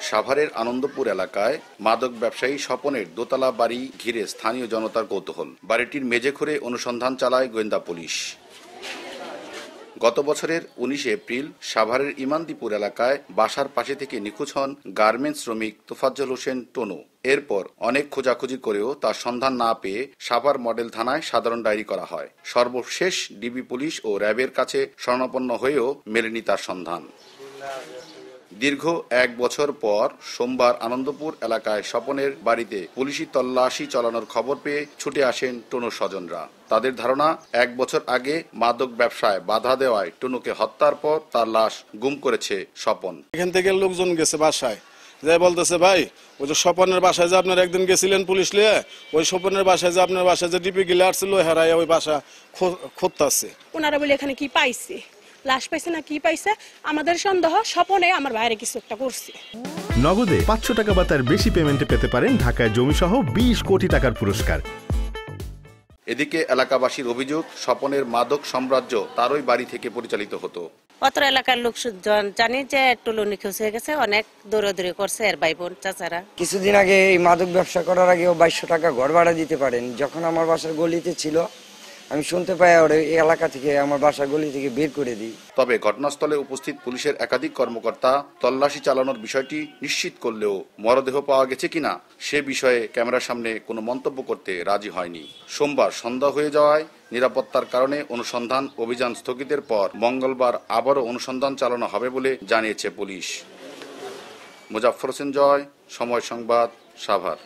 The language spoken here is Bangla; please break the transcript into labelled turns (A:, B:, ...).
A: সাভারের আনন্দপুর এলাকায় মাদক ব্যবসায়ী স্বপনের দোতলা বাড়ি ঘিরে স্থানীয় জনতার কৌতূহল। বাড়িটির মেঝে খুঁড়ে অনুসন্ধান চালায় গোয়েন্দা পুলিশ। গত বছরের 19 এপ্রিল সাভারের ইমানদীপুর এলাকায় বাসার পাশে থেকে নিখোঁজ হন গার্মেন্টস শ্রমিক তোফাজ্জল হোসেন টনু। এরপর অনেক খোঁজাখুঁজি করেও তার সন্ধান না পেয়ে সাভার মডেল থানায় সাধারণ ডায়েরি করা হয়। সর্বশেষ ডিবি পুলিশ ও র্যাবের কাছে শরণাপন্ন হয়েও মেলেনি তার সন্ধান। দীর্ঘ 1 বছর পর সোমবার আনন্দপুর এলাকায় স্বপনের বাড়িতে পুলিশি তল্লাশি চালানোর খবর পেয়ে ছুটে আসেন টনুর স্বজনরা। তাদের ধারণা 1 বছর আগে মাদক ব্যবসায় বাধা দেওয়ায় টনুকে হত্যার পর তার লাশ গুম করেছে স্বপন।
B: এখান থেকে লোকজন গেছে বাসায়, যে বলতেছে ভাই ওই যে স্বপনের বাসায় যে আপনার একদিন গেছিলেন পুলিশ লিয়ে, ওই স্বপনের বাসায় যে আপনার বাসায় যে ডিপি গিলে আসছিল হেরাই ওই বাসা খুঁজতেছে।
C: ওনারা বলে এখানে কি পাইছে, লাশ পাইছে না কি পাইছে, আমাদের সন্দেহ স্বপনে আমার বাইরে কিছু একটা করছে।
D: নগদে 500 টাকা বা তার বেশি পেমেন্টে পেতে পারেন ঢাকায় জমিসহ 20 কোটি টাকার পুরস্কার।
A: এদিকে এলাকাবাসীর অভিযোগ, স্বপনের মাদক সাম্রাজ্য তারই বাড়ি থেকে পরিচালিত হতো।
E: অত্র এলাকার লোক জানি যে টুলু নিখোঁজ হয়ে গেছে, অনেক দৌড়াদৌড়ি করছে এর ভাই বোন চাচারা।
F: কিছুদিন আগে এই মাদক ব্যবসা করার আগে 2200 টাকা ঘর ভাড়া দিতে পারেন। যখন আমার বাসার গলিতে ছিল আমি শুনতে পাই ওর এই এলাকা থেকে আমার বাসার গলি থেকে বের করে দিই।
A: তবে ঘটনাস্থলে উপস্থিত পুলিশের একাধিক কর্মকর্তা তল্লাশি চালানোর বিষয়টি নিশ্চিত করলেও মরদেহ পাওয়া গেছে কিনা সে বিষয়ে ক্যামেরার সামনে কোনো মন্তব্য করতে রাজি হয়নি। সোমবার সন্ধ্যা হয়ে যাওয়ায় নিরাপত্তার কারণে অনুসন্ধান অভিযান স্থগিতের পর মঙ্গলবার আবারও অনুসন্ধান চালানো হবে বলে জানিয়েছে পুলিশ। মুজাফফর হোসেন জয়, সময় সংবাদ, সাভার।